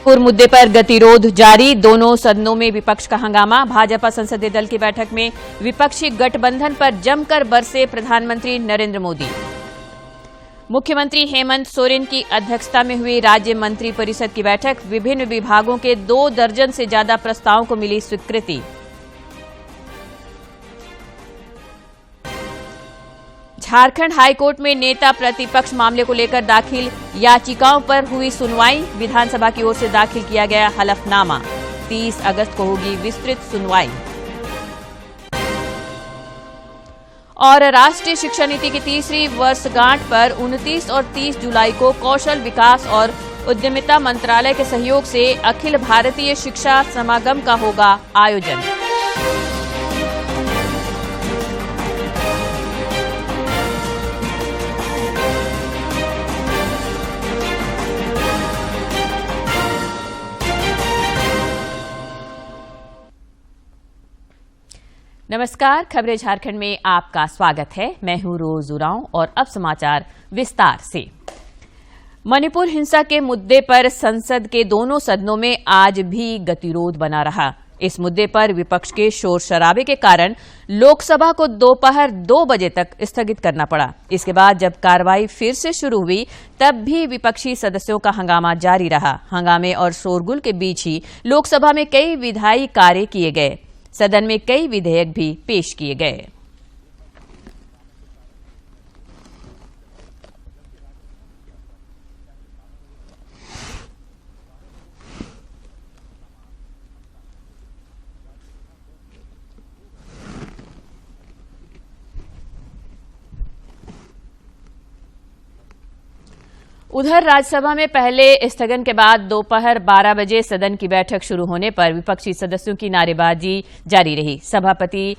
मणिपुर मुद्दे पर गतिरोध जारी, दोनों सदनों में विपक्ष का हंगामा। भाजपा संसदीय दल की बैठक में विपक्षी गठबंधन पर जमकर बरसे प्रधानमंत्री नरेंद्र मोदी। मुख्यमंत्री हेमंत सोरेन की अध्यक्षता में हुई राज्य मंत्री परिषद की बैठक, विभिन्न विभागों के 2 दर्जन से ज्यादा प्रस्तावों को मिली स्वीकृति। झारखंड हाईकोर्ट में नेता प्रतिपक्ष मामले को लेकर दाखिल याचिकाओं पर हुई सुनवाई, विधानसभा की ओर से दाखिल किया गया हलफनामा। 30 अगस्त को होगी विस्तृत सुनवाई। और राष्ट्रीय शिक्षा नीति की 3री वर्षगांठ पर 29 और 30 जुलाई को कौशल विकास और उद्यमिता मंत्रालय के सहयोग से अखिल भारतीय शिक्षा समागम का होगा आयोजन। नमस्कार, खबरें झारखंड में आपका स्वागत है। मैं हूं रोज उरांव और अब समाचार विस्तार से। मणिपुर हिंसा के मुद्दे पर संसद के दोनों सदनों में आज भी गतिरोध बना रहा। इस मुद्दे पर विपक्ष के शोर शराबे के कारण लोकसभा को दोपहर 2 बजे तक स्थगित करना पड़ा। इसके बाद जब कार्रवाई फिर से शुरू हुई तब भी विपक्षी सदस्यों का हंगामा जारी रहा। हंगामे और शोरगुल के बीच ही लोकसभा में कई विधायी कार्य किए गए। सदन में कई विधेयक भी पेश किए गए। उधर राज्यसभा में पहले स्थगन के बाद दोपहर 12 बजे सदन की बैठक शुरू होने पर विपक्षी सदस्यों की नारेबाजी जारी रही। सभापति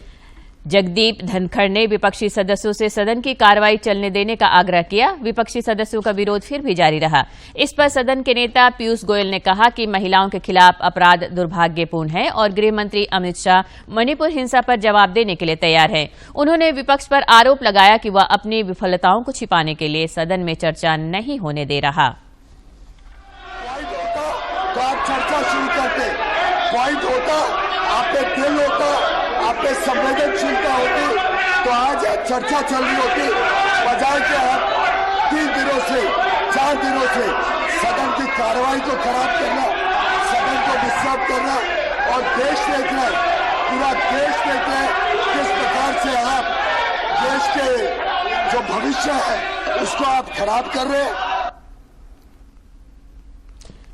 जगदीप धनखड़ ने विपक्षी सदस्यों से सदन की कार्रवाई चलने देने का आग्रह किया। विपक्षी सदस्यों का विरोध फिर भी जारी रहा। इस पर सदन के नेता पीयूष गोयल ने कहा कि महिलाओं के खिलाफ अपराध दुर्भाग्यपूर्ण है और गृह मंत्री अमित शाह मणिपुर हिंसा पर जवाब देने के लिए तैयार है। उन्होंने विपक्ष पर आरोप लगाया कि वह अपनी विफलताओं को छिपाने के लिए सदन में चर्चा नहीं होने दे रहा। तो आप चर्चा शुरू करते, पॉइंट होता, आप पे दिल होता, आप पे संवेदनशीलता होती तो आज चर्चा चल रही होती, बजाय के आप 3 दिनों से 4 दिनों से सदन की कार्रवाई को खराब करना, सदन को डिस्टर्ब करना। और देश देख रहा है, पूरा देश देख रहा है किस प्रकार से आप देश के जो भविष्य है उसको आप खराब कर रहे हैं।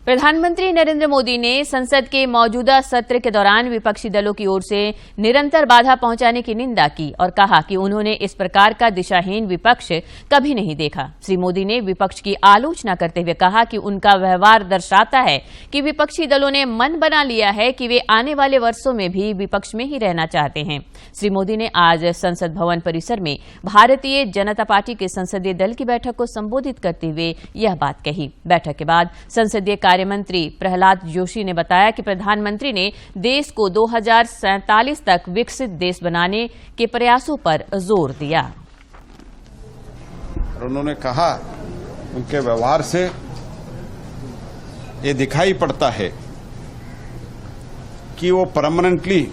प्रधानमंत्री नरेंद्र मोदी ने संसद के मौजूदा सत्र के दौरान विपक्षी दलों की ओर से निरंतर बाधा पहुंचाने की निंदा की और कहा कि उन्होंने इस प्रकार का दिशाहीन विपक्ष कभी नहीं देखा। श्री मोदी ने विपक्ष की आलोचना करते हुए कहा कि उनका व्यवहार दर्शाता है कि विपक्षी दलों ने मन बना लिया है कि वे आने वाले वर्षों में भी विपक्ष में ही रहना चाहते हैं। श्री मोदी ने आज संसद भवन परिसर में भारतीय जनता पार्टी के संसदीय दल की बैठक को संबोधित करते हुए यह बात कही। बैठक के बाद संसदीय मंत्री प्रहलाद जोशी ने बताया कि प्रधानमंत्री ने देश को 2047 तक विकसित देश बनाने के प्रयासों पर जोर दिया। उन्होंने कहा, उनके व्यवहार से ये दिखाई पड़ता है कि वो परमानेंटली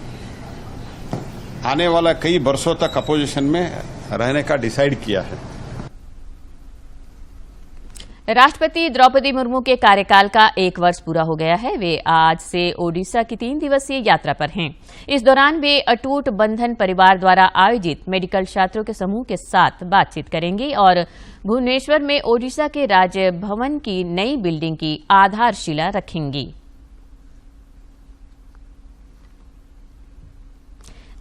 आने वाला कई वर्षों तक अपोजिशन में रहने का डिसाइड किया है। राष्ट्रपति द्रौपदी मुर्मू के कार्यकाल का 1 वर्ष पूरा हो गया है। वे आज से ओडिशा की 3 दिवसीय यात्रा पर हैं। इस दौरान वे अटूट बंधन परिवार द्वारा आयोजित मेडिकल छात्रों के समूह के साथ बातचीत करेंगी और भुवनेश्वर में ओडिशा के राजभवन की नई बिल्डिंग की आधारशिला रखेंगी।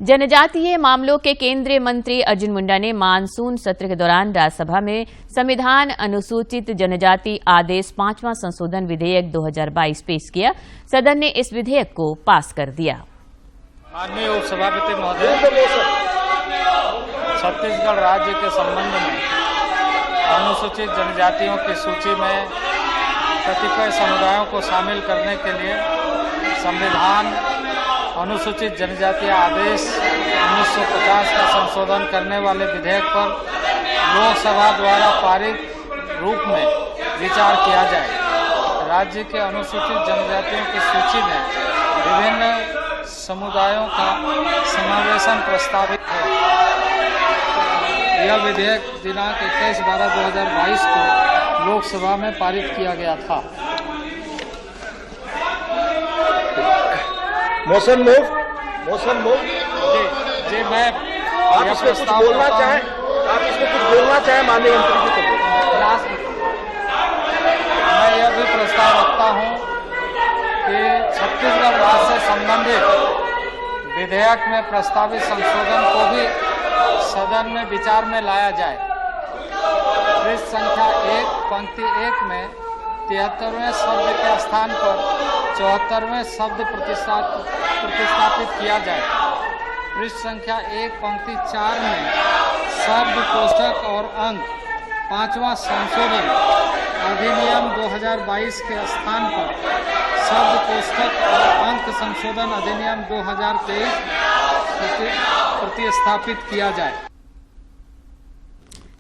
जनजातीय मामलों के केंद्रीय मंत्री अर्जुन मुंडा ने मानसून सत्र के दौरान राज्यसभा में संविधान अनुसूचित जनजाति आदेश 5वां संशोधन विधेयक 2022 पेश किया। सदन ने इस विधेयक को पास कर दिया। माननीय उपसभापति महोदय, छत्तीसगढ़ राज्य के संबंध में अनुसूचित जनजातियों की सूची में कतिपय समुदायों को शामिल करने के लिए संविधान अनुसूचित जनजातीय आदेश 1950 का संशोधन करने वाले विधेयक पर लोकसभा द्वारा पारित रूप में विचार किया जाए। राज्य के अनुसूचित जनजातियों की सूची में विभिन्न समुदायों का समावेशन प्रस्तावित है। यह विधेयक दिनांक 21/12/2022 को लोकसभा में पारित किया गया था। Motion move. जी मैं आप इसमें कुछ बोलना चाहें? माननीय मंत्री जी को? मैं यह भी प्रस्ताव रखता हूं कि छत्तीसगढ़ राज्य से संबंधित विधेयक में प्रस्तावित संशोधन को भी सदन में विचार में लाया जाए। पृष्ठ संख्या 1 पंक्ति 1 में 73वें शब्द के स्थान पर 74वें शब्द प्रतिस्थापित किया जाए। पृष्ठ संख्या 1 पंक्ति 4 में शब्द कोष्ठक और अंक 5वां संशोधन अधिनियम 2022 के स्थान पर शब्द कोष्ठक और अंक संशोधन अधिनियम 2023 प्रतिस्थापित किया जाए।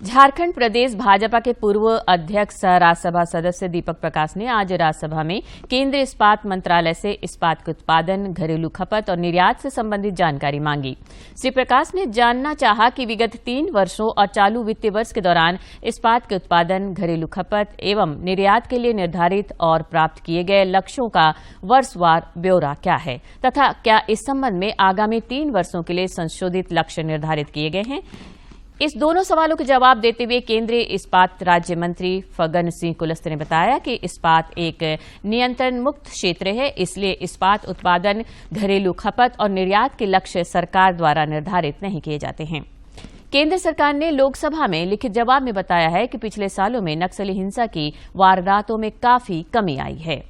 झारखंड प्रदेश भाजपा के पूर्व अध्यक्ष राज्यसभा सदस्य दीपक प्रकाश ने आज राज्यसभा में केंद्रीय इस्पात मंत्रालय से इस्पात के उत्पादन, घरेलू खपत और निर्यात से संबंधित जानकारी मांगी। श्री प्रकाश ने जानना चाहा कि विगत 3 वर्षों और चालू वित्तीय वर्ष के दौरान इस्पात के उत्पादन, घरेलू खपत एवं निर्यात के लिए निर्धारित और प्राप्त किए गए लक्ष्यों का वर्षवार ब्यौरा क्या है तथा क्या इस संबंध में आगामी 3 वर्षों के लिए संशोधित लक्ष्य निर्धारित किए गए हैं। इस दोनों सवालों के जवाब देते हुए केंद्रीय इस्पात राज्य मंत्री फग्गन सिंह कुलस्ते ने बताया कि इस्पात एक नियंत्रण मुक्त क्षेत्र है, इसलिए इस्पात उत्पादन, घरेलू खपत और निर्यात के लक्ष्य सरकार द्वारा निर्धारित नहीं किए जाते हैं। केंद्र सरकार ने लोकसभा में लिखित जवाब में बताया है कि पिछले सालों में नक्सली हिंसा की वारदातों में काफी कमी आई है।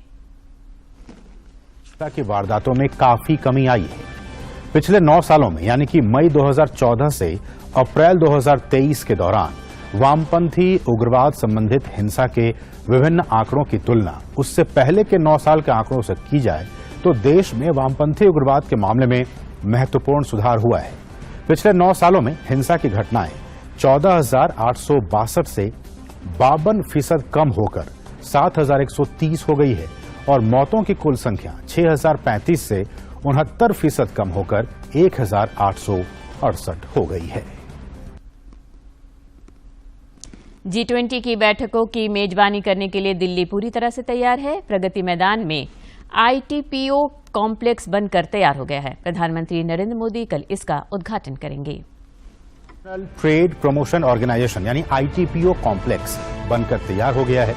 पिछले 9 सालों में यानी कि मई 2014 से अप्रैल 2023 के दौरान वामपंथी उग्रवाद संबंधित हिंसा के विभिन्न आंकड़ों की तुलना उससे पहले के 9 साल के आंकड़ों से की जाए तो देश में वामपंथी उग्रवाद के मामले में महत्वपूर्ण सुधार हुआ है। पिछले 9 सालों में हिंसा की घटनाएं 14,862 से 52% कम होकर 7,130 हो गई है और मौतों की कुल संख्या 6,035 से 69% कम होकर 1,868 हो गई है। G20 की बैठकों की मेजबानी करने के लिए दिल्ली पूरी तरह से तैयार है। प्रगति मैदान में ITPO कॉम्प्लेक्स बनकर तैयार हो गया है। प्रधानमंत्री नरेंद्र मोदी कल इसका उद्घाटन करेंगे। ट्रेड प्रमोशन ऑर्गेनाइजेशन यानी ITPO कॉम्प्लेक्स बनकर तैयार हो गया है।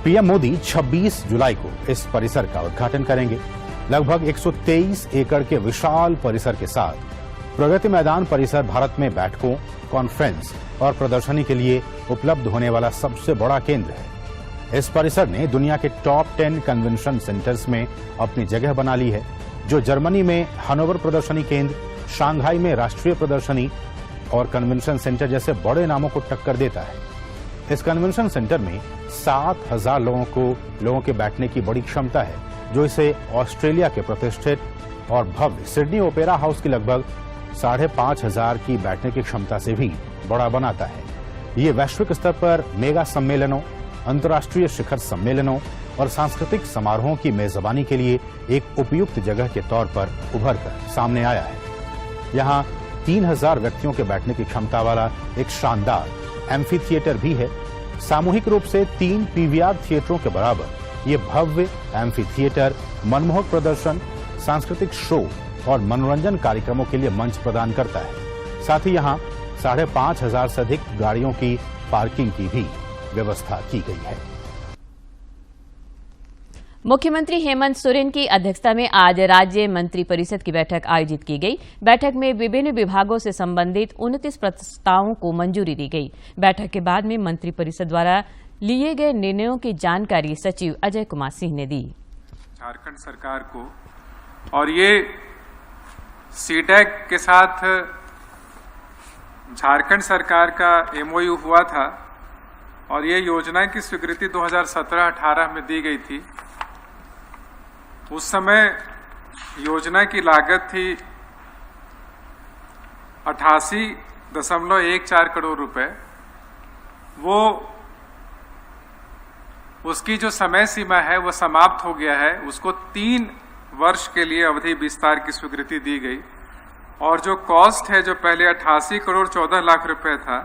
पीएम मोदी 26 जुलाई को इस परिसर का उद्घाटन करेंगे। लगभग 123 एकड़ के विशाल परिसर के साथ प्रगति मैदान परिसर भारत में बैठकों, कॉन्फ्रेंस और प्रदर्शनी के लिए उपलब्ध होने वाला सबसे बड़ा केंद्र है। इस परिसर ने दुनिया के टॉप 10 कन्वेंशन सेंटर्स में अपनी जगह बना ली है, जो जर्मनी में हनोवर प्रदर्शनी केंद्र, शंघाई में राष्ट्रीय प्रदर्शनी और कन्वेंशन सेंटर जैसे बड़े नामों को टक्कर देता है। इस कन्वेंशन सेंटर में 7,000 लोगों के बैठने की बड़ी क्षमता है, जो इसे ऑस्ट्रेलिया के प्रतिष्ठित और भव्य सिडनी ओपेरा हाउस की लगभग 5,500 की बैठने की क्षमता से भी बड़ा बनाता है। ये वैश्विक स्तर पर मेगा सम्मेलनों, अंतर्राष्ट्रीय शिखर सम्मेलनों और सांस्कृतिक समारोहों की मेजबानी के लिए एक उपयुक्त जगह के तौर पर उभर कर सामने आया है। यहाँ 3,000 व्यक्तियों के बैठने की क्षमता वाला एक शानदार एम्फी थिएटर भी है। सामूहिक रूप से 3 PVR थिएटरों के बराबर ये भव्य एम्फी थिएटर मनमोहक प्रदर्शन, सांस्कृतिक शो और मनोरंजन कार्यक्रमों के लिए मंच प्रदान करता है। साथ ही यहाँ 5,500 से अधिक गाड़ियों की पार्किंग की भी व्यवस्था की गई है। मुख्यमंत्री हेमंत सोरेन की अध्यक्षता में आज राज्य मंत्रिपरिषद की बैठक आयोजित की गई। बैठक में विभिन्न विभागों से संबंधित 29 प्रस्तावों को मंजूरी दी गई। बैठक के बाद में मंत्रिपरिषद द्वारा लिए गए निर्णयों की जानकारी सचिव अजय कुमार सिंह ने दी। झारखंड सरकार को और ये सीटैक के साथ झारखंड सरकार का MOU हुआ था और ये योजना की स्वीकृति 2017-18 में दी गई थी। उस समय योजना की लागत थी 88.14 करोड़ रुपए। वो उसकी जो समय सीमा है वो समाप्त हो गया है। उसको 3 वर्ष के लिए अवधि विस्तार की स्वीकृति दी गई और जो कॉस्ट है, जो पहले 88 करोड़ 14 लाख रुपए था,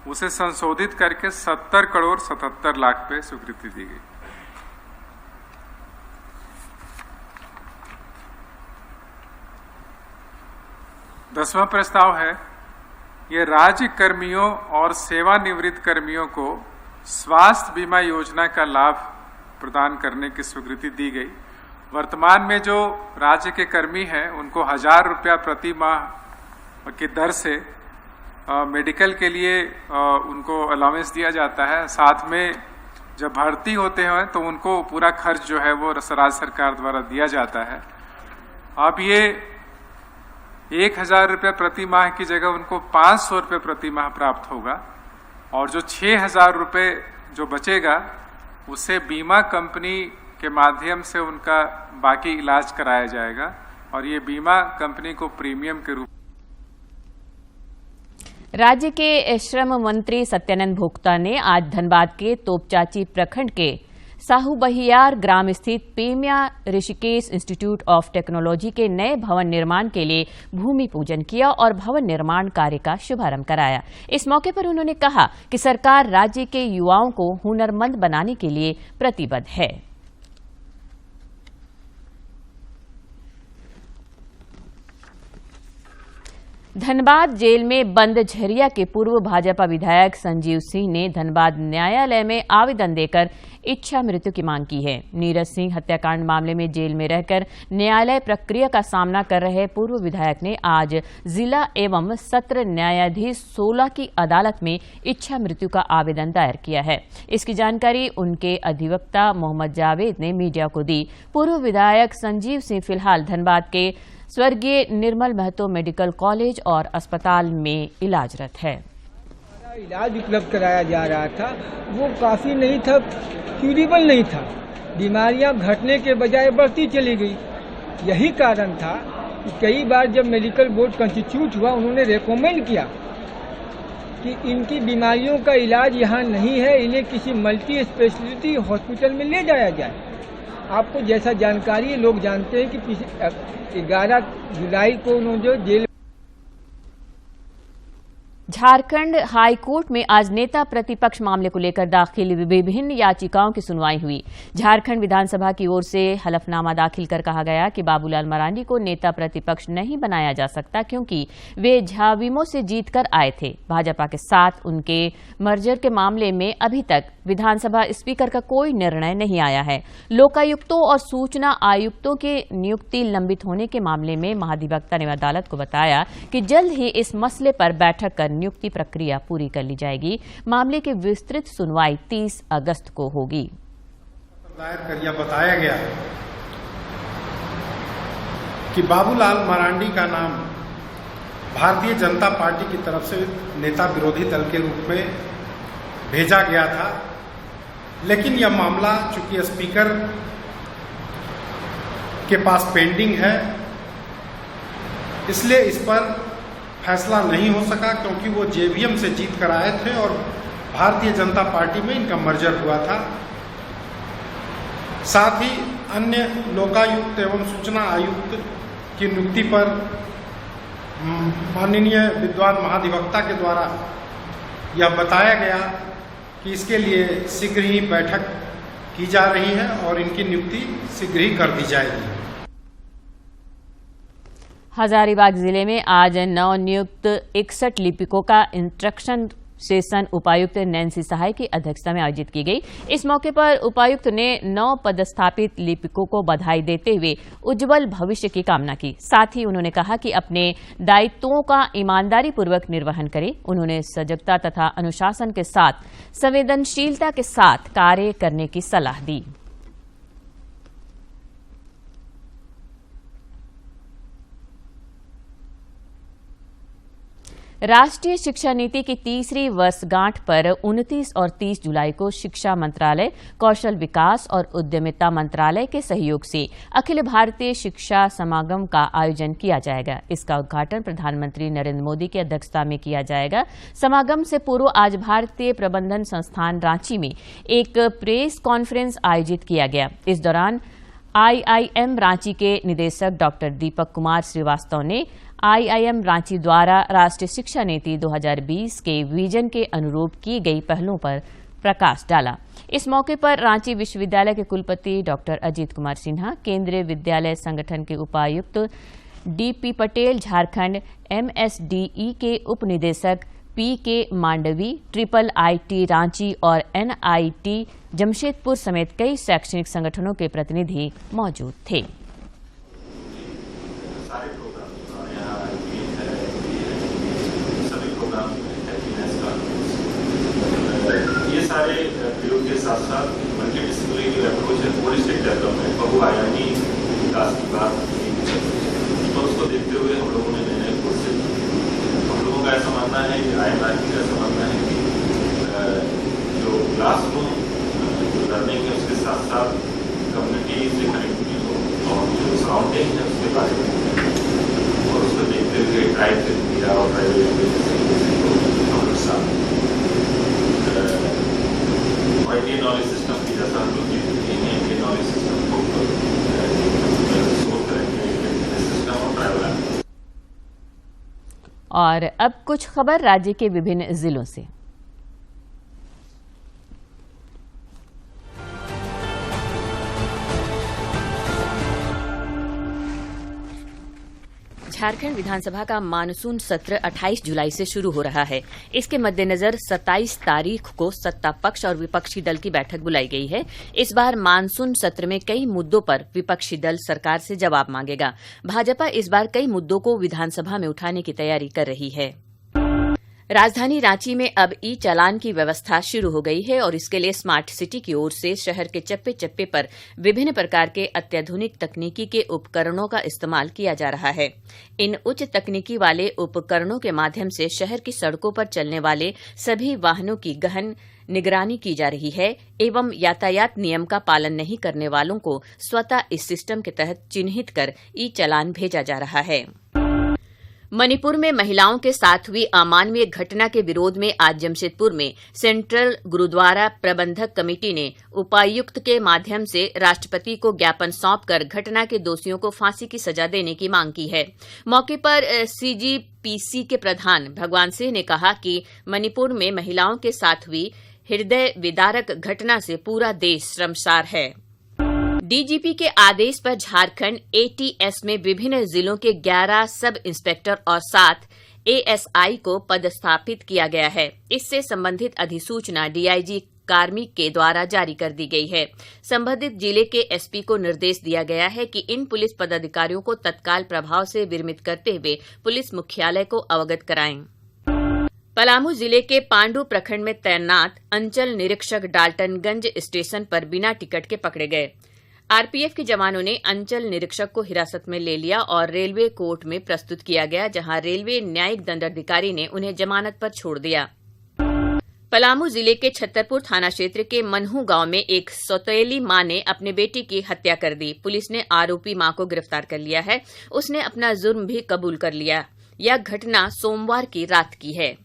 उसे संशोधित करके 70 करोड़ 77 लाख पे स्वीकृति दी गई। दसवां प्रस्ताव है, ये राज्य कर्मियों और सेवानिवृत्त कर्मियों को स्वास्थ्य बीमा योजना का लाभ प्रदान करने की स्वीकृति दी गई। वर्तमान में जो राज्य के कर्मी हैं उनको 1000 रुपया प्रति माह की दर से मेडिकल के लिए उनको अलाउंस दिया जाता है। साथ में जब भर्ती होते हैं तो उनको पूरा खर्च जो है वो राज्य सरकार द्वारा दिया जाता है। अब ये 1000 रुपये प्रति माह की जगह उनको 500 रुपये प्रति माह प्राप्त होगा और जो 6000 रुपये जो बचेगा उससे बीमा कंपनी के माध्यम से उनका बाकी इलाज कराया जाएगा और ये बीमा कंपनी को प्रीमियम के रूप। राज्य के श्रम मंत्री सत्यानंद भोक्ता ने आज धनबाद के तोपचाची प्रखंड के साहू बहियार ग्राम स्थित पेमिया ऋषिकेश इंस्टीट्यूट ऑफ टेक्नोलॉजी के नए भवन निर्माण के लिए भूमि पूजन किया और भवन निर्माण कार्य का शुभारंभ कराया। इस मौके पर उन्होंने कहा कि सरकार राज्य के युवाओं को हुनरमंद बनाने के लिए प्रतिबद्ध है। धनबाद जेल में बंद झरिया के पूर्व भाजपा विधायक संजीव सिंह ने धनबाद न्यायालय में आवेदन देकर इच्छा मृत्यु की मांग की है। नीरज सिंह हत्याकांड मामले में जेल में रहकर न्यायालय प्रक्रिया का सामना कर रहे पूर्व विधायक ने आज जिला एवं सत्र न्यायाधीश 16 की अदालत में इच्छा मृत्यु का आवेदन दायर किया है। इसकी जानकारी उनके अधिवक्ता मोहम्मद जावेद ने मीडिया को दी। पूर्व विधायक संजीव सिंह फिलहाल धनबाद के स्वर्गीय निर्मल महतो मेडिकल कॉलेज और अस्पताल में इलाजरत है। इलाज उपलब्ध कराया जा रहा था वो काफी नहीं था, क्यूरेबल नहीं था। बीमारियां घटने के बजाय बढ़ती चली गई। यही कारण था कि कई बार जब मेडिकल बोर्ड कंस्टिट्यूट हुआ उन्होंने रेकमेंड किया कि इनकी बीमारियों का इलाज यहाँ नहीं है, इन्हें किसी मल्टी स्पेशलिटी हॉस्पिटल में ले जाया जाए। आपको जैसा जानकारी है, लोग जानते हैं कि 11 जुलाई को उन्होंने जेल। झारखंड हाई कोर्ट में आज नेता प्रतिपक्ष मामले को लेकर दाखिल विभिन्न याचिकाओं की सुनवाई हुई। झारखंड विधानसभा की ओर से हलफनामा दाखिल कर कहा गया कि बाबूलाल मरांडी को नेता प्रतिपक्ष नहीं बनाया जा सकता क्योंकि वे झाविमो से जीतकर आए थे। भाजपा के साथ उनके मर्जर के मामले में अभी तक विधानसभा स्पीकर का कोई निर्णय नहीं आया है। लोकायुक्तों और सूचना आयुक्तों की नियुक्ति लंबित होने के मामले में महाधिवक्ता ने अदालत को बताया कि जल्द ही इस मसले पर बैठक कर नियुक्ति प्रक्रिया पूरी कर ली जाएगी। मामले की विस्तृत सुनवाई 30 अगस्त को होगी। दायर कर यह बताया गया कि बाबूलाल मरांडी का नाम भारतीय जनता पार्टी की तरफ से नेता विरोधी दल के रूप में भेजा गया था, लेकिन यह मामला चूंकि स्पीकर के पास पेंडिंग है इसलिए इस पर फैसला नहीं हो सका क्योंकि वो जेवीएम से जीत कर आए थे और भारतीय जनता पार्टी में इनका मर्जर हुआ था। साथ ही अन्य लोकायुक्त एवं सूचना आयुक्त की नियुक्ति पर माननीय विद्वान महाधिवक्ता के द्वारा यह बताया गया कि इसके लिए शीघ्र ही बैठक की जा रही है और इनकी नियुक्ति शीघ्र ही कर दी जाएगी। हजारीबाग जिले में आज नवनियुक्त 61 लिपिकों का इंस्ट्रक्शन सेशन उपायुक्त नैन्सी सहाय की अध्यक्षता में आयोजित की गई। इस मौके पर उपायुक्त ने नव पदस्थापित लिपिकों को बधाई देते हुए उज्जवल भविष्य की कामना की। साथ ही उन्होंने कहा कि अपने दायित्वों का ईमानदारी पूर्वक निर्वहन करें। उन्होंने सजगता तथा अनुशासन के साथ संवेदनशीलता के साथ कार्य करने की सलाह दी। राष्ट्रीय शिक्षा नीति की तीसरी वर्षगांठ पर 29 और 30 जुलाई को शिक्षा मंत्रालय, कौशल विकास और उद्यमिता मंत्रालय के सहयोग से अखिल भारतीय शिक्षा समागम का आयोजन किया जाएगा। इसका उद्घाटन प्रधानमंत्री नरेंद्र मोदी की अध्यक्षता में किया जाएगा। समागम से पूर्व आज भारतीय प्रबंधन संस्थान रांची में एक प्रेस कॉन्फ्रेंस आयोजित किया गया। इस दौरान IIM रांची के निदेशक डॉक्टर दीपक कुमार श्रीवास्तव ने IIM रांची द्वारा राष्ट्रीय शिक्षा नीति 2020 के विजन के अनुरूप की गई पहलों पर प्रकाश डाला। इस मौके पर रांची विश्वविद्यालय के कुलपति डॉक्टर अजीत कुमार सिन्हा, केंद्रीय विद्यालय संगठन के उपायुक्त DP पटेल, झारखंड MSDE के उप निदेशक PK मांडवी, IIIT रांची और NIT जमशेदपुर समेत कई शैक्षणिक संगठनों के प्रतिनिधि मौजूद थे। ये सारे प्रयोग के साथ साथ मल्टीडिसिप्लिनरी अप्रोच है, होलिस्टिक डेवलपमेंट, बहुआयामी विकास की बात और उसको देखते हुए हम लोगों ने नए कोर्सेज, हम लोगों का ऐसा मानना है कि IMRT का ऐसा मानना है कि जो क्लासरूम लर्निंग है उसके साथ साथ कम्युनिटी से कनेक्टिविटी हो और जो सराउंडिंग है उसके बारे में और उसको देखते हुए ट्राइब इंडिया और ट्राइबल लैंग्वेज हम लोग साथ इंडियन नॉलेज सिस्टम की जैसा हम लोग इंडियन नॉलेज सिस्टम को सोल्व करेंगे सिस्टम और ट्राइबल। और अब कुछ खबर राज्य के विभिन्न जिलों से। झारखंड विधानसभा का मानसून सत्र 28 जुलाई से शुरू हो रहा है। इसके मद्देनजर 27 तारीख को सत्ता पक्ष और विपक्षी दल की बैठक बुलाई गई है। इस बार मानसून सत्र में कई मुद्दों पर विपक्षी दल सरकार से जवाब मांगेगा। भाजपा इस बार कई मुद्दों को विधानसभा में उठाने की तैयारी कर रही है। राजधानी रांची में अब ई चालान की व्यवस्था शुरू हो गई है और इसके लिए स्मार्ट सिटी की ओर से शहर के चप्पे चप्पे पर विभिन्न प्रकार के अत्याधुनिक तकनीकी के उपकरणों का इस्तेमाल किया जा रहा है। इन उच्च तकनीकी वाले उपकरणों के माध्यम से शहर की सड़कों पर चलने वाले सभी वाहनों की गहन निगरानी की जा रही है एवं यातायात नियम का पालन नहीं करने वालों को स्वतः इस सिस्टम के तहत चिन्हित कर ई चालान भेजा जा रहा है। मणिपुर में महिलाओं के साथ हुई अमानवीय घटना के विरोध में आज जमशेदपुर में सेंट्रल गुरुद्वारा प्रबंधक कमेटी ने उपायुक्त के माध्यम से राष्ट्रपति को ज्ञापन सौंपकर घटना के दोषियों को फांसी की सजा देने की मांग की है। मौके पर CGPC के प्रधान भगवान सिंह ने कहा कि मणिपुर में महिलाओं के साथ हुई हृदय विदारक घटना से पूरा देश शर्मसार है। DGP के आदेश पर झारखंड ATS में विभिन्न जिलों के 11 सब इंस्पेक्टर और 7 ASI को पदस्थापित किया गया है। इससे संबंधित अधिसूचना DIG कार्मिक के द्वारा जारी कर दी गई है। संबंधित जिले के SP को निर्देश दिया गया है कि इन पुलिस पदाधिकारियों को तत्काल प्रभाव से विरमित करते हुए पुलिस मुख्यालय को अवगत कराएं। पलामू जिले के पांडु प्रखंड में तैनात अंचल निरीक्षक डाल्टनगंज स्टेशन पर बिना टिकट के पकड़े गए। RPF के जवानों ने अंचल निरीक्षक को हिरासत में ले लिया और रेलवे कोर्ट में प्रस्तुत किया गया, जहां रेलवे न्यायिक दंडाधिकारी ने उन्हें जमानत पर छोड़ दिया। पलामू जिले के छतरपुर थाना क्षेत्र के मनहू गांव में एक सौतेली मां ने अपने बेटी की हत्या कर दी। पुलिस ने आरोपी मां को गिरफ्तार कर लिया है। उसने अपना जुर्म भी कबूल कर लिया। यह घटना सोमवार की रात की है।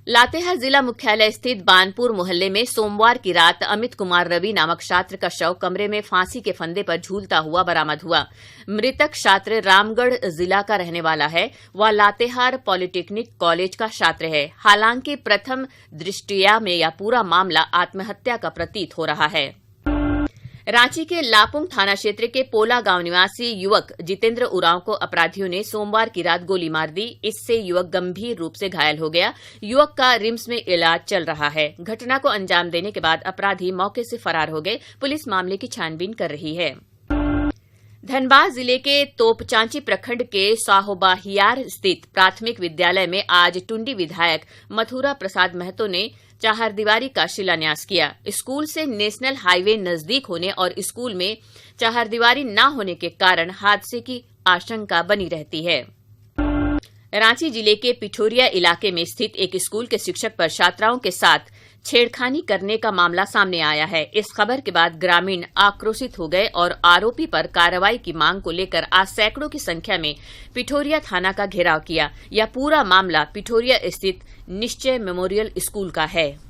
लातेहार जिला मुख्यालय स्थित बानपुर मोहल्ले में सोमवार की रात अमित कुमार रवि नामक छात्र का शव कमरे में फांसी के फंदे पर झूलता हुआ बरामद हुआ। मृतक छात्र रामगढ़ जिला का रहने वाला है। वह लातेहार पॉलिटेक्निक कॉलेज का छात्र है। हालांकि प्रथम दृष्टया में यह पूरा मामला आत्महत्या का प्रतीत हो रहा है। रांची के लापुंग थाना क्षेत्र के पोला गांव निवासी युवक जितेंद्र उरांव को अपराधियों ने सोमवार की रात गोली मार दी। इससे युवक गंभीर रूप से घायल हो गया। युवक का रिम्स में इलाज चल रहा है। घटना को अंजाम देने के बाद अपराधी मौके से फरार हो गए। पुलिस मामले की छानबीन कर रही है। धनबाद जिले के तोपचांची प्रखंड के साहोबाहियार स्थित प्राथमिक विद्यालय में आज टुंडी विधायक मथुरा प्रसाद महतो ने चारदीवारी का शिलान्यास किया। स्कूल से नेशनल हाईवे नजदीक होने और स्कूल में चारदीवारी न होने के कारण हादसे की आशंका बनी रहती है। रांची जिले के पिठोरिया इलाके में स्थित एक स्कूल के शिक्षक पर छात्राओं के साथ छेड़खानी करने का मामला सामने आया है। इस खबर के बाद ग्रामीण आक्रोशित हो गए और आरोपी पर कार्रवाई की मांग को लेकर आज सैकड़ों की संख्या में पिठोरिया थाना का घेराव किया। यह पूरा मामला पिठोरिया स्थित निश्चय मेमोरियल स्कूल का है।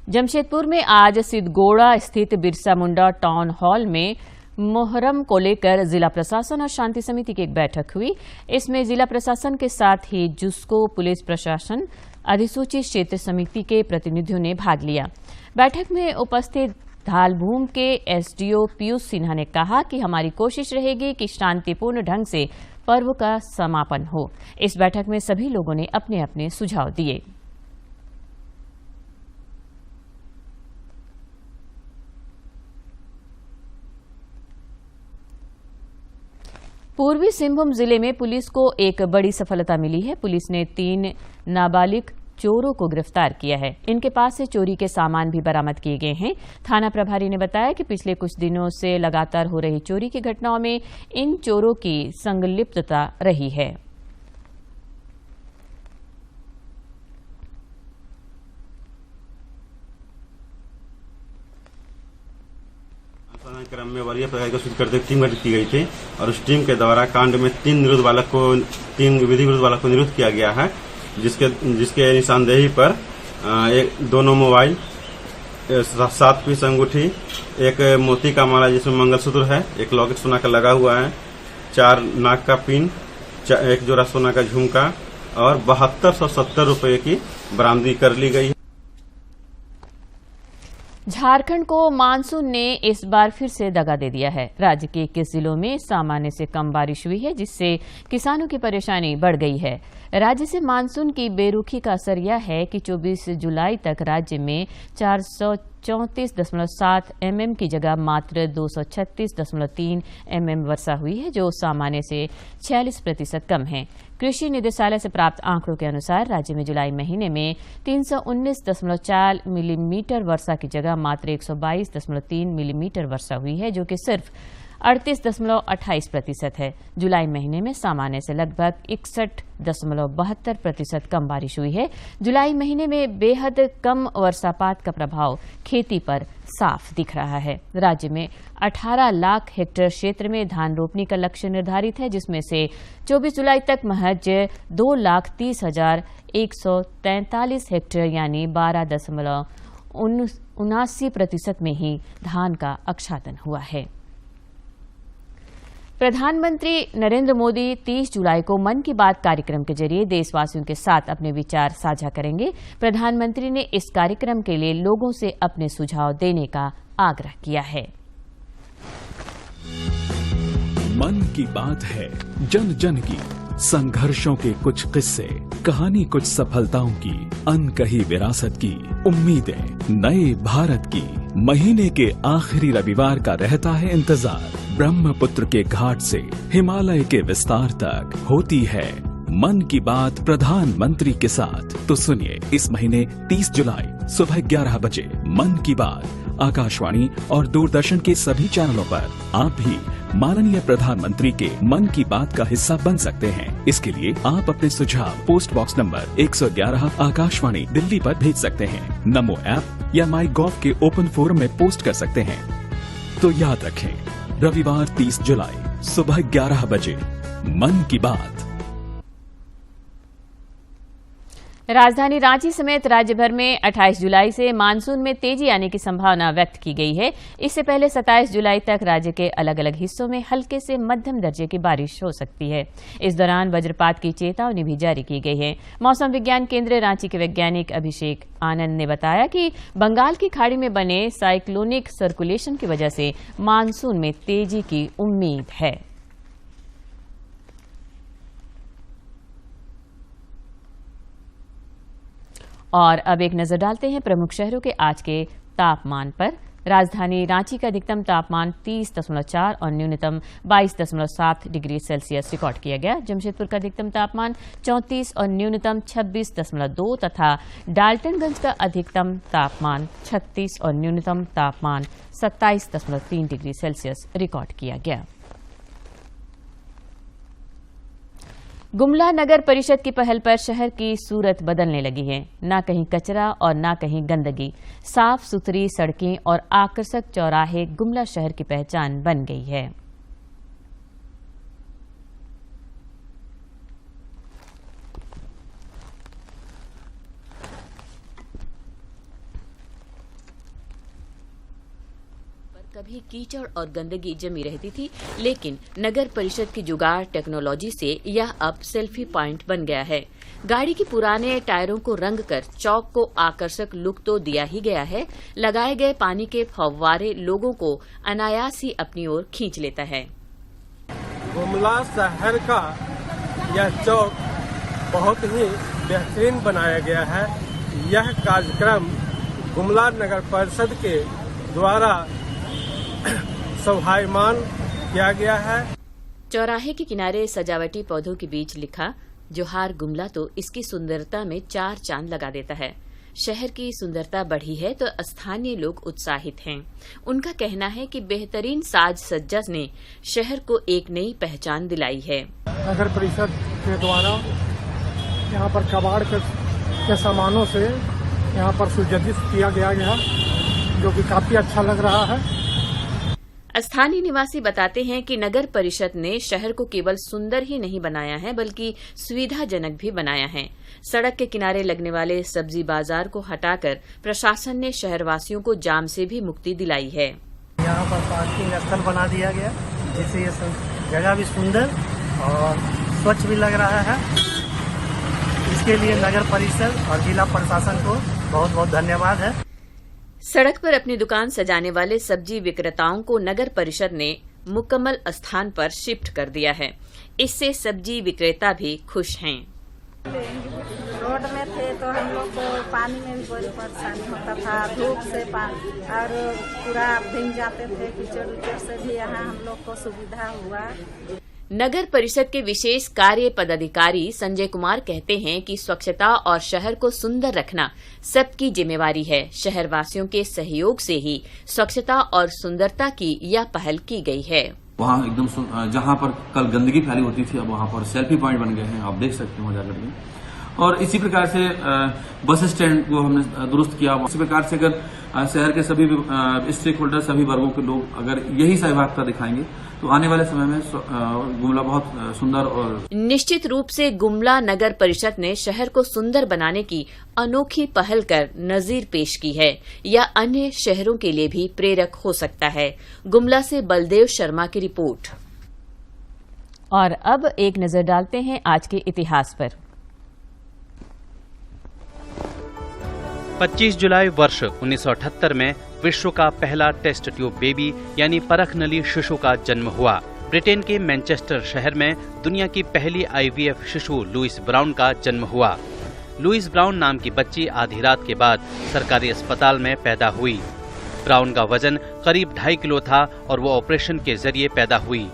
जमशेदपुर में आज सिद्धगोड़ा स्थित बिरसा मुंडा टाउन हॉल में मुहर्रम को लेकर जिला प्रशासन और शांति समिति की एक बैठक हुई। इसमें जिला प्रशासन के साथ ही जुस्को पुलिस प्रशासन, अधिसूचित क्षेत्र समिति के प्रतिनिधियों ने भाग लिया। बैठक में उपस्थित धालभूम के एसडीओ पीयूष सिन्हा ने कहा कि हमारी कोशिश रहेगी कि शांतिपूर्ण ढंग से पर्व का समापन हो। इस बैठक में सभी लोगों ने अपने अपने सुझाव दिए। पूर्वी सिंहभूम जिले में पुलिस को एक बड़ी सफलता मिली है। पुलिस ने 3 नाबालिग चोरों को गिरफ्तार किया है। इनके पास से चोरी के सामान भी बरामद किए गए हैं। थाना प्रभारी ने बताया कि पिछले कुछ दिनों से लगातार हो रही चोरी की घटनाओं में इन चोरों की संलिप्तता रही है। क्रम में वरीय प्रकार को सूचित करते टीम गठित की गई थी और उस टीम के द्वारा कांड में 3 विधि विरुद्ध बालक को निरुद्ध किया गया है, जिसके निशानदेही पर 2 मोबाइल, 7 पीस अंगूठी, एक मोती का माला जिसमें मंगलसूत्र है, एक लॉकेट सोना का लगा हुआ है, 4 नाक का पिन, 1 जोड़ा सोना का झुमका और 7270 रुपये की बरामदगी कर ली गई है। झारखंड को मानसून ने इस बार फिर से दगा दे दिया है। राज्य के 21 जिलों में सामान्य से कम बारिश हुई है, जिससे किसानों की परेशानी बढ़ गई है। राज्य से मानसून की बेरुखी का असर यह है कि 24 जुलाई तक राज्य में 434.7 mm की जगह मात्र 236.3 mm वर्षा हुई है, जो सामान्य से 46% कम है। कृषि निदेशालय से प्राप्त आंकड़ों के अनुसार राज्य में जुलाई महीने में 319.4 मिलीमीटर वर्षा की जगह मात्र 122.3 मिलीमीटर वर्षा हुई है, जो कि सिर्फ 38.28% है। जुलाई महीने में सामान्य से लगभग 61.72% कम बारिश हुई है। जुलाई महीने में बेहद कम वर्षापात का प्रभाव खेती पर साफ दिख रहा है। राज्य में 18 लाख हेक्टेयर क्षेत्र में धान रोपनी का लक्ष्य निर्धारित है, जिसमें से 24 जुलाई तक महज 2,30,143 हेक्टेयर यानी 12.79% में ही धान का आच्छादन हुआ है। प्रधानमंत्री नरेंद्र मोदी 30 जुलाई को मन की बात कार्यक्रम के जरिए देशवासियों के साथ अपने विचार साझा करेंगे। प्रधानमंत्री ने इस कार्यक्रम के लिए लोगों से अपने सुझाव देने का आग्रह किया है। मन की बात है जन जन की, संघर्षों के कुछ किस्से, कहानी कुछ सफलताओं की, अनकही विरासत की, उम्मीदें नए भारत की। महीने के आखिरी रविवार का रहता है इंतजार। ब्रह्मपुत्र के घाट से हिमालय के विस्तार तक होती है मन की बात प्रधानमंत्री के साथ। तो सुनिए, इस महीने 30 जुलाई सुबह 11 बजे मन की बात आकाशवाणी और दूरदर्शन के सभी चैनलों पर आप भी माननीय प्रधानमंत्री के मन की बात का हिस्सा बन सकते हैं। इसके लिए आप अपने सुझाव post box number 111 Akashvani Delhi पर भेज सकते हैं। नमो ऐप या माई गॉव के ओपन फोरम में पोस्ट कर सकते हैं। तो याद रखें, रविवार 30 जुलाई सुबह 11 बजे मन की बात। राजधानी रांची समेत राज्य भर में 28 जुलाई से मानसून में तेजी आने की संभावना व्यक्त की गई है। इससे पहले 27 जुलाई तक राज्य के अलग अलग हिस्सों में हल्के से मध्यम दर्जे की बारिश हो सकती है। इस दौरान वज्रपात की चेतावनी भी जारी की गई है। मौसम विज्ञान केंद्र रांची के वैज्ञानिक अभिषेक आनंद ने बताया कि बंगाल की खाड़ी में बने साइक्लोनिक सर्कुलेशन की वजह से मानसून में तेजी की उम्मीद है। और अब एक नजर डालते हैं प्रमुख शहरों के आज के तापमान पर। राजधानी रांची का अधिकतम तापमान 30.4 और न्यूनतम 22.7 डिग्री सेल्सियस रिकॉर्ड किया गया। जमशेदपुर का अधिकतम तापमान 34 और न्यूनतम 26.2 तथा डाल्टनगंज का अधिकतम तापमान 36 और न्यूनतम तापमान 27.3 डिग्री सेल्सियस रिकॉर्ड किया गया। गुमला नगर परिषद की पहल पर शहर की सूरत बदलने लगी है। ना कहीं कचरा और ना कहीं गंदगी, साफ सुथरी सड़कें और आकर्षक चौराहे गुमला शहर की पहचान बन गई है। कभी कीचड़ और गंदगी जमी रहती थी, लेकिन नगर परिषद की जुगाड़ टेक्नोलॉजी से यह अब सेल्फी पॉइंट बन गया है। गाड़ी के पुराने टायरों को रंग कर चौक को आकर्षक लुक तो दिया ही गया है, लगाए गए पानी के फव्वारे लोगों को अनायास ही अपनी ओर खींच लेता है। गुमला शहर का यह चौक बहुत ही बेहतरीन बनाया गया है। यह कार्यक्रम गुमला नगर परिषद के द्वारा शोभायमान किया गया है। चौराहे के किनारे सजावटी पौधों के बीच लिखा जोहार गुमला तो इसकी सुंदरता में 4 चांद लगा देता है। शहर की सुंदरता बढ़ी है तो स्थानीय लोग उत्साहित हैं। उनका कहना है कि बेहतरीन साज सज्जा ने शहर को एक नई पहचान दिलाई है। नगर परिषद के द्वारा यहाँ पर कबाड़ के सामानों से यहाँ पर सुसज्जित किया गया जो कि काफी अच्छा लग रहा है। स्थानीय निवासी बताते हैं कि नगर परिषद ने शहर को केवल सुंदर ही नहीं बनाया है बल्कि सुविधाजनक भी बनाया है। सड़क के किनारे लगने वाले सब्जी बाजार को हटाकर प्रशासन ने शहरवासियों को जाम से भी मुक्ति दिलाई है। यहाँ पर पार्किंग स्थल बना दिया गया जिससे ये जगह भी सुंदर और स्वच्छ भी लग रहा है। इसके लिए नगर परिषद और जिला प्रशासन को बहुत बहुत धन्यवाद है। सड़क पर अपनी दुकान सजाने वाले सब्जी विक्रेताओं को नगर परिषद ने मुकम्मल स्थान पर शिफ्ट कर दिया है। इससे सब्जी विक्रेता भी खुश हैं। रोड में थे तो हम लोग को पानी में भी बड़ी परेशानी होता था, धूप से और पूरा भीग जाते थे, कीचड़ उचड़ से भी यहाँ हम लोग को सुविधा हुआ। नगर परिषद के विशेष कार्य पदाधिकारी संजय कुमार कहते हैं कि स्वच्छता और शहर को सुंदर रखना सबकी जिम्मेवारी है। शहरवासियों के सहयोग से ही स्वच्छता और सुंदरता की यह पहल की गई है। वहाँ एकदम जहाँ पर कल गंदगी फैली होती थी अब वहाँ पर सेल्फी पॉइंट बन गए हैं, आप देख सकते हो जाकर के। और इसी प्रकार से बस स्टैंड को हमने दुरुस्त किया। इसी प्रकार से अगर शहर के सभी स्टेक होल्डर, सभी वर्गों के लोग अगर यही सहभागिता दिखाएंगे तो आने वाले समय में गुमला बहुत सुंदर और निश्चित रूप से गुमला नगर परिषद ने शहर को सुंदर बनाने की अनोखी पहल कर नजीर पेश की है। यह अन्य शहरों के लिए भी प्रेरक हो सकता है। गुमला से बलदेव शर्मा की रिपोर्ट। और अब एक नजर डालते हैं आज के इतिहास पर। 25 जुलाई वर्ष 1978 में विश्व का पहला टेस्ट ट्यूब बेबी यानी परखनली शिशु का जन्म हुआ। ब्रिटेन के मैनचेस्टर शहर में दुनिया की पहली IVF शिशु लुइस ब्राउन का जन्म हुआ। लुइस ब्राउन नाम की बच्ची आधी रात के बाद सरकारी अस्पताल में पैदा हुई। ब्राउन का वजन करीब 2.5 किलो था और वो ऑपरेशन के जरिए पैदा हुई।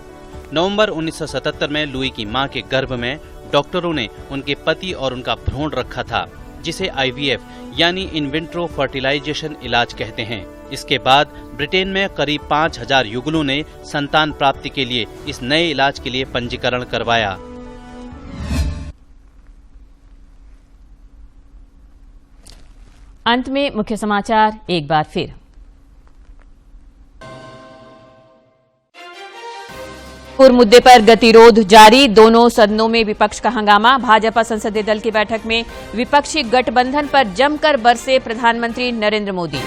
नवंबर 1977 में लुई की मां के गर्भ में डॉक्टरों ने उनके पति और उनका भ्रूण रखा था, जिसे IVF यानी इन विट्रो फर्टिलाइजेशन इलाज कहते हैं। इसके बाद ब्रिटेन में करीब 5000 युगलों ने संतान प्राप्ति के लिए इस नए इलाज के लिए पंजीकरण करवाया। अंत में मुख्य समाचार एक बार फिर। पूर्व मुद्दे पर गतिरोध जारी, दोनों सदनों में विपक्ष का हंगामा। भाजपा संसदीय दल की बैठक में विपक्षी गठबंधन पर जमकर बरसे प्रधानमंत्री नरेंद्र मोदी।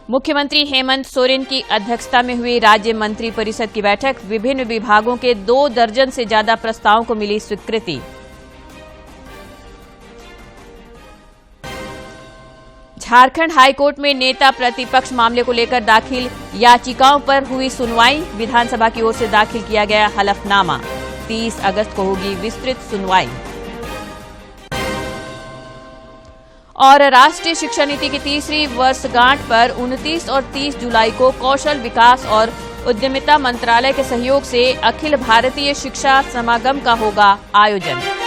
मुख्यमंत्री हेमंत सोरेन की अध्यक्षता में हुई राज्य मंत्री परिषद की बैठक, विभिन्न विभागों के 2 दर्जन से ज्यादा प्रस्तावों को मिली स्वीकृति। झारखंड हाईकोर्ट में नेता प्रतिपक्ष मामले को लेकर दाखिल याचिकाओं पर हुई सुनवाई, विधानसभा की ओर से दाखिल किया गया हलफनामा। 30 अगस्त को होगी विस्तृत सुनवाई। और राष्ट्रीय शिक्षा नीति की तीसरी वर्षगांठ पर 29 और 30 जुलाई को कौशल विकास और उद्यमिता मंत्रालय के सहयोग से अखिल भारतीय शिक्षा समागम का होगा आयोजन।